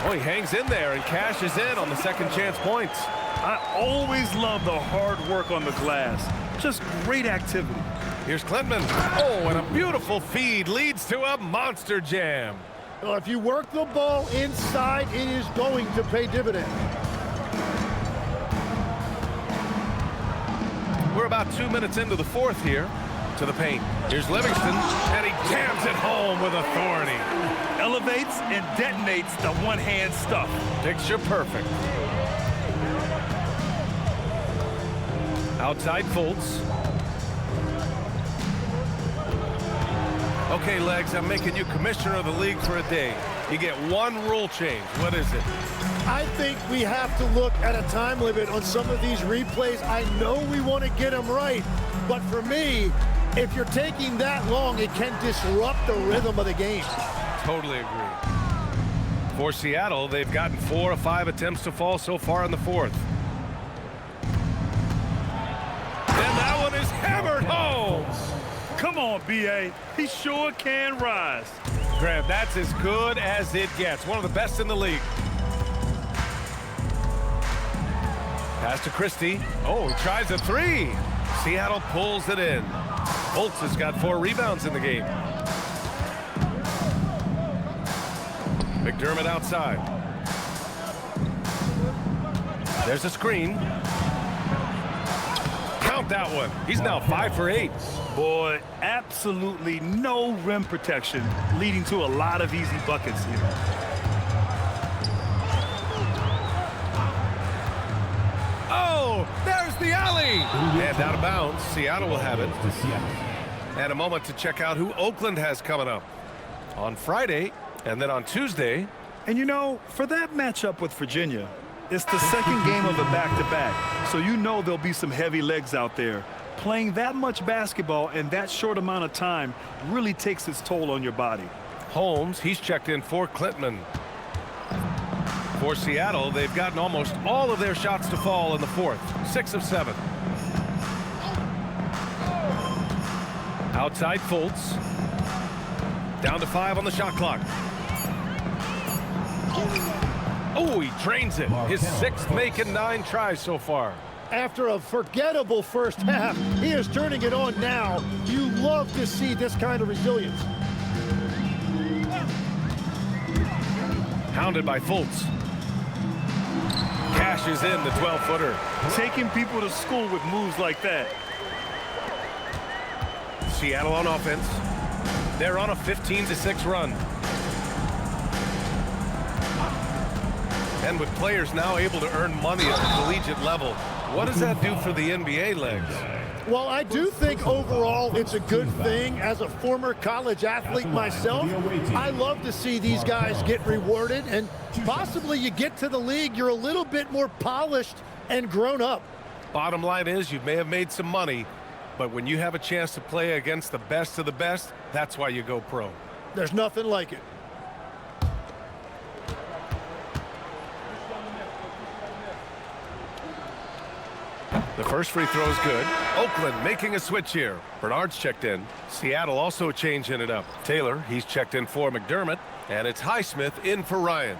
Oh, he hangs in there and cashes in on the second chance points. I always love the hard work on the glass. Just great activity. Here's Klintman. Oh, and a beautiful feed leads to a monster jam. Well, if you work the ball inside, it is going to pay dividends. We're about 2 minutes into the fourth here. To the paint. Here's Livingston, and he jams it home with authority. Elevates and detonates the one-hand stuff. Picture perfect. Outside Fultz. Okay, Legs, I'm making you commissioner of the league for a day. You get 1 rule change. What is it? I think we have to look at a time limit on some of these replays. I know we want to get them right, but for me, if you're taking that long, it can disrupt the rhythm of the game. Totally agree. For Seattle, they've gotten 4 of 5 attempts to fall so far in the fourth. And that one is hammered home. Come on, B.A. He sure can rise. Graham, that's as good as it gets. One of the best in the league. Pass to Christie. Oh, he tries a 3. Seattle pulls it in. Fultz has got 4 rebounds in the game. McDermott outside. There's a screen. Count that one. He's now 5 for 8. Boy, absolutely no rim protection, leading to a lot of easy buckets here. Oh, there's the alley. And out of bounds. Seattle will have it. And a moment to check out who Oakland has coming up on Friday and then on Tuesday. And you know, for that matchup with Virginia, it's the second game of a back-to-back. So you know there'll be some heavy legs out there. Playing that much basketball in that short amount of time really takes its toll on your body. Holmes, he's checked in for Klintman. For Seattle, they've gotten almost all of their shots to fall in the fourth. 6 of 7. Outside Fultz. Down to 5 on the shot clock. Oh, he drains it. His 6th make in 9 tries so far. After a forgettable first half, he is turning it on now. You love to see this kind of resilience. Hounded by Fultz. Cashes in the 12-footer. Taking people to school with moves like that. Seattle on offense. They're on a 15-6 run. And with players now able to earn money at the collegiate level, what does that do for the NBA legs? Well, I do think overall it's a good thing. As a former college athlete myself, I love to see these guys get rewarded, and possibly you get to the league, you're a little bit more polished and grown up. Bottom line is you may have made some money, but when you have a chance to play against the best of the best, that's why you go pro. There's nothing like it. The first free throw is good. Oakland making a switch here. Bernard's checked in. Seattle also changing it up. Taylor, he's checked in for McDermott. And it's Highsmith in for Ryan.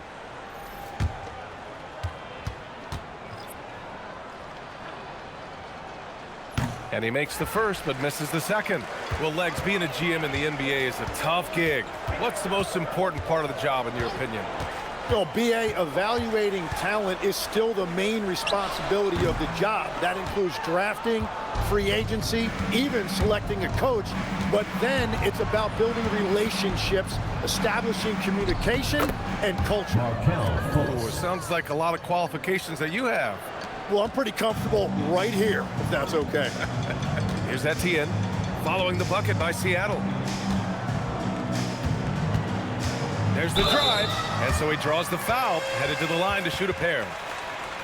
And he makes the first, but misses the second. Well, Legs, being a GM in the NBA is a tough gig. What's the most important part of the job, in your opinion? Well, BA, evaluating talent is still the main responsibility of the job. That includes drafting, free agency, even selecting a coach. But then it's about building relationships, establishing communication, and culture. Oh, it sounds like a lot of qualifications that you have. Well, I'm pretty comfortable right here, if that's okay. Here's Etienne, following the bucket by Seattle. There's the drive, and so he draws the foul, headed to the line to shoot a pair.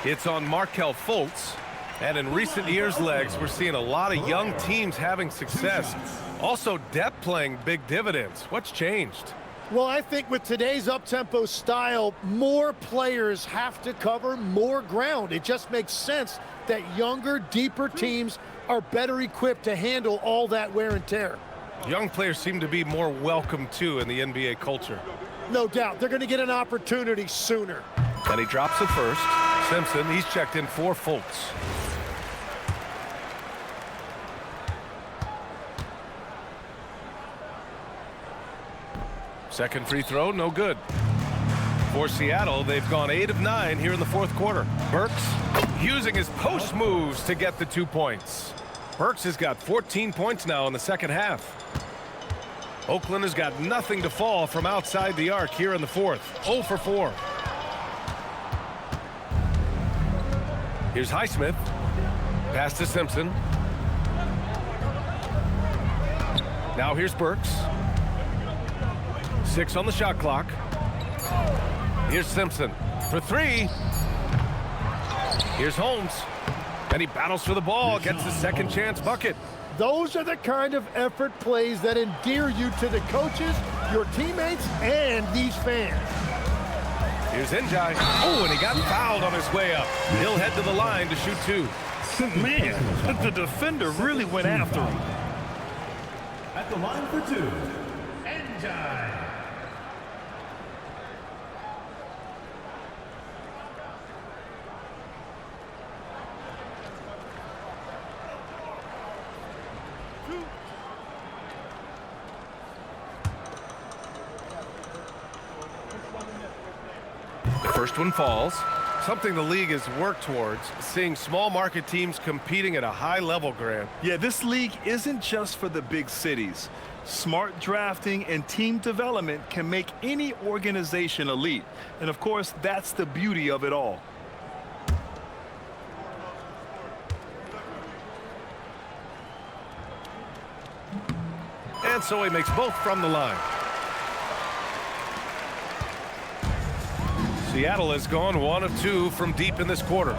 It's on Markelle Fultz, and in recent years, Legs, we're seeing a lot of young teams having success. Also, depth playing big dividends. What's changed? Well, I think with today's up-tempo style, more players have to cover more ground. It just makes sense that younger, deeper teams are better equipped to handle all that wear and tear. Young players seem to be more welcome, too, in the NBA culture. No doubt. They're going to get an opportunity sooner. And he drops it first. Simpson, he's checked in for Fultz. Second free throw, no good. For Seattle, they've gone 8 of 9 here in the fourth quarter. Burks using his post moves to get the 2 points. Burks has got 14 points now in the second half. Oakland has got nothing to fall from outside the arc here in the fourth. 0 for 4. Here's Highsmith. Pass to Simpson. Now here's Burks. 6 on the shot clock. Here's Simpson for 3. Here's Holmes. And he battles for the ball, gets the second chance bucket. Those are the kind of effort plays that endear you to the coaches, your teammates, and these fans. Here's Njai. Oh, and he got fouled on his way up. He'll head to the line to shoot 2. Man, the defender really went after him. At the line for 2, Njai. First one falls. Something the league has worked towards, seeing small market teams competing at a high level, Grant. Yeah, this league isn't just for the big cities. Smart drafting and team development can make any organization elite. And of course, that's the beauty of it all. And so he makes both from the line. Seattle has gone 1 of 2 from deep in this quarter.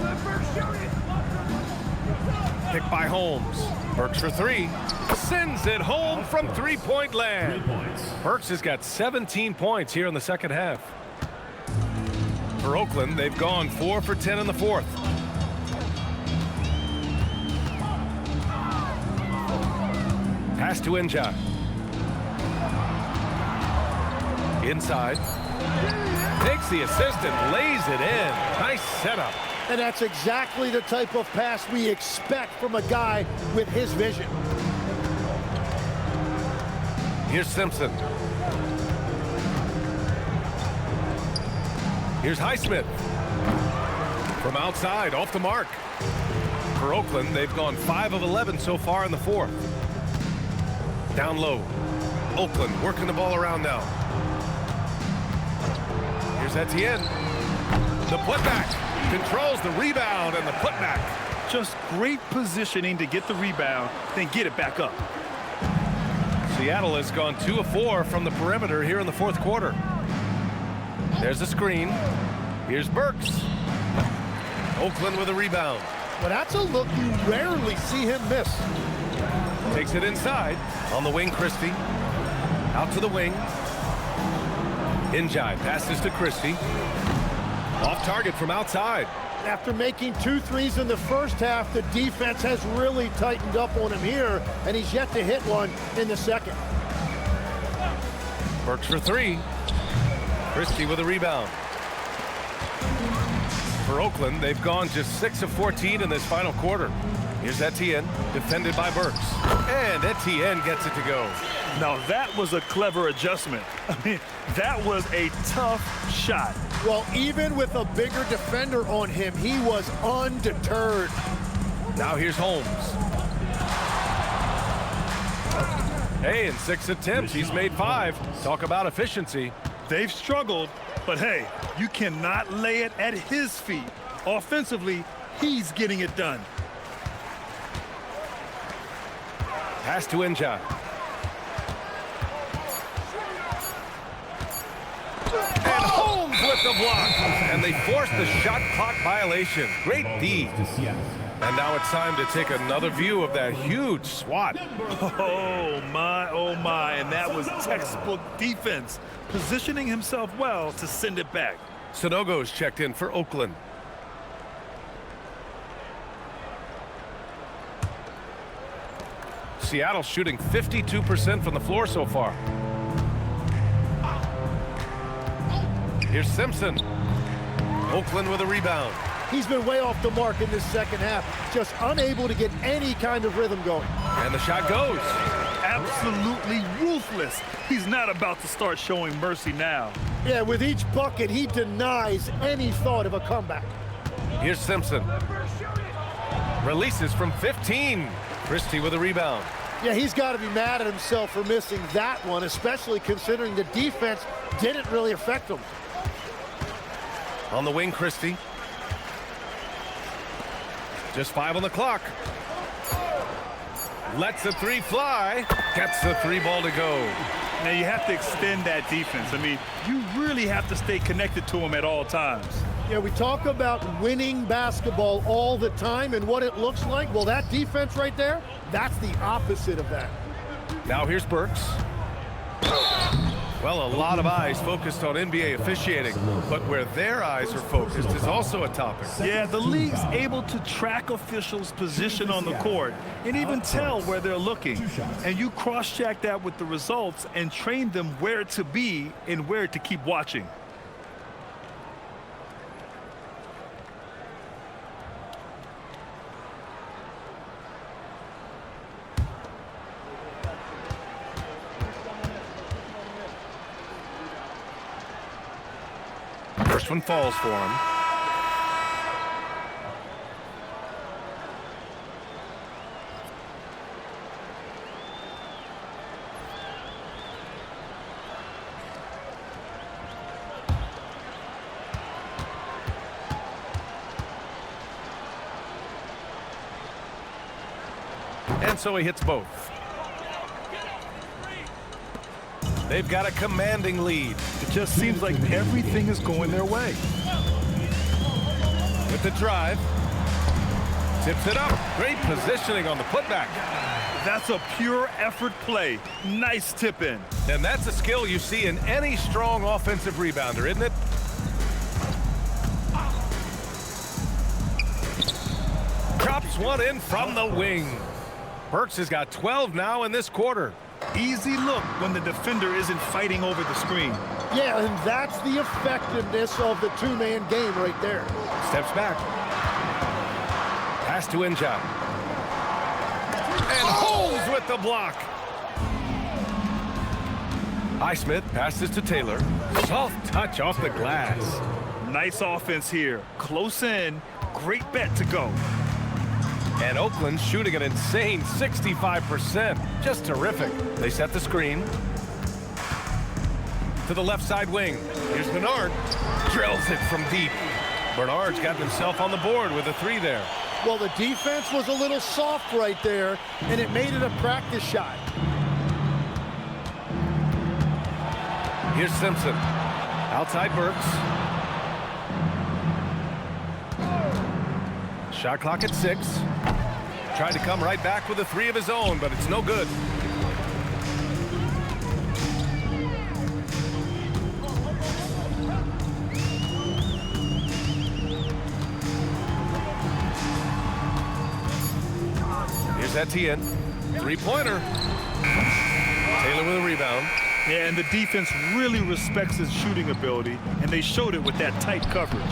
Picked by Holmes. Burks for 3. Sends it home from three-point land. Burks has got 17 points here in the second half. For Oakland, they've gone 4 for 10 in the fourth. Pass to Njai. Inside. Takes the assist and lays it in. Nice setup. And that's exactly the type of pass we expect from a guy with his vision. Here's Simpson. Here's Highsmith. From outside, off the mark. For Oakland, they've gone 5 of 11 so far in the fourth. Down low. Oakland working the ball around now. Here's Etienne. The putback. Controls the rebound and the putback. Just great positioning to get the rebound, then get it back up. Seattle has gone 2 of 4 from the perimeter here in the fourth quarter. There's a screen. Here's Burks. Oakland with a rebound. Well, that's a look you rarely see him miss. Takes it inside. On the wing, Christie. Out to the wing. Njai passes to Christie. Off target from outside. After making 2 threes in the first half, the defense has really tightened up on him here, and he's yet to hit one in the second. Burks for 3. Christie with a rebound. For Oakland, they've gone just 6 of 14 in this final quarter. Here's Etienne, defended by Burks. And Etienne gets it to go. Now that was a clever adjustment. I mean, that was a tough shot. Well, even with a bigger defender on him, he was undeterred. Now here's Holmes. Hey, in 6 attempts, he's made 5. Talk about efficiency. They've struggled, but hey, you cannot lay it at his feet. Offensively, he's getting it done. Pass to Njai. And Holmes with the block. And they forced the shot clock violation. Great D. And now it's time to take another view of that huge swat. Oh my, and that was textbook defense. Positioning himself well to send it back. Sanogo's checked in for Oakland. Seattle shooting 52% from the floor so far. Here's Simpson. Oakland with a rebound. He's been way off the mark in this second half, just unable to get any kind of rhythm going. And the shot goes. Absolutely ruthless. He's not about to start showing mercy now. Yeah, with each bucket, he denies any thought of a comeback. Here's Simpson. Releases from 15. Christie with a rebound. Yeah, he's got to be mad at himself for missing that one, especially considering the defense didn't really affect him. On the wing, Christie. Just 5 on the clock. Lets the 3 fly. Gets the 3 ball to go. Now you have to extend that defense. I mean, you really have to stay connected to him at all times. Yeah, we talk about winning basketball all the time and what it looks like. Well, that defense right there, that's the opposite of that. Now here's Burks. Well, a lot of eyes focused on NBA officiating, but where their eyes are focused is also a topic. Yeah, the league's able to track officials' position on the court and even tell where they're looking. And you cross-check that with the results and train them where to be and where to keep watching. First one falls for him. And so he hits both. They've got a commanding lead. It just seems like everything is going their way. With the drive. Tips it up. Great positioning on the putback. That's a pure effort play. Nice tip in. And that's a skill you see in any strong offensive rebounder, isn't it? Drops one in from the wing. Burks has got 12 now in this quarter. Easy look when the defender isn't fighting over the screen. Yeah, and that's the effectiveness of the two-man game right there. Steps back. Pass to Injot. And Holmes with the block. Highsmith passes to Taylor. Soft touch off the glass. Nice offense here. Close in. Great bet to go. And Oakland shooting an insane 65%. Just terrific. They set the screen. To the left side wing. Here's Bernard. Drills it from deep. Bernard's got himself on the board with a 3 there. Well, the defense was a little soft right there, and it made it a practice shot. Here's Simpson. Outside Burks. Shot clock at 6. Tried to come right back with a 3 of his own, but it's no good. Here's Etienne. 3-pointer. Taylor with a rebound. Yeah, and the defense really respects his shooting ability, and they showed it with that tight coverage.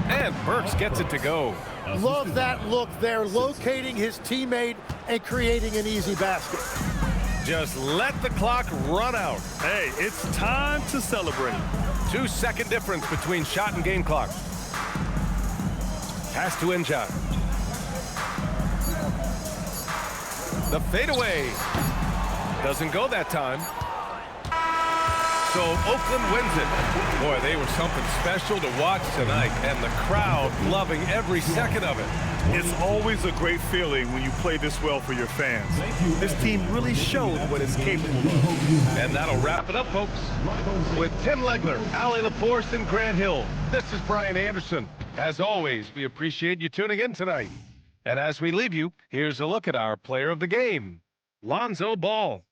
And Burks gets it to go. Love that look there, locating his teammate and creating an easy basket. Just let the clock run out. Hey, it's time to celebrate. 2-second difference between shot and game clock. Pass to Injot. The fadeaway. Doesn't go that time. So Oakland wins it. Boy, they were something special to watch tonight, and the crowd loving every second of it. It's always a great feeling when you play this well for your fans. This team really showed what it's capable of. And that'll wrap it up, folks. With Tim Legler, Allie LaForce, and Grant Hill, this is Brian Anderson. As always, we appreciate you tuning in tonight. And as we leave you, here's a look at our player of the game, Lonzo Ball.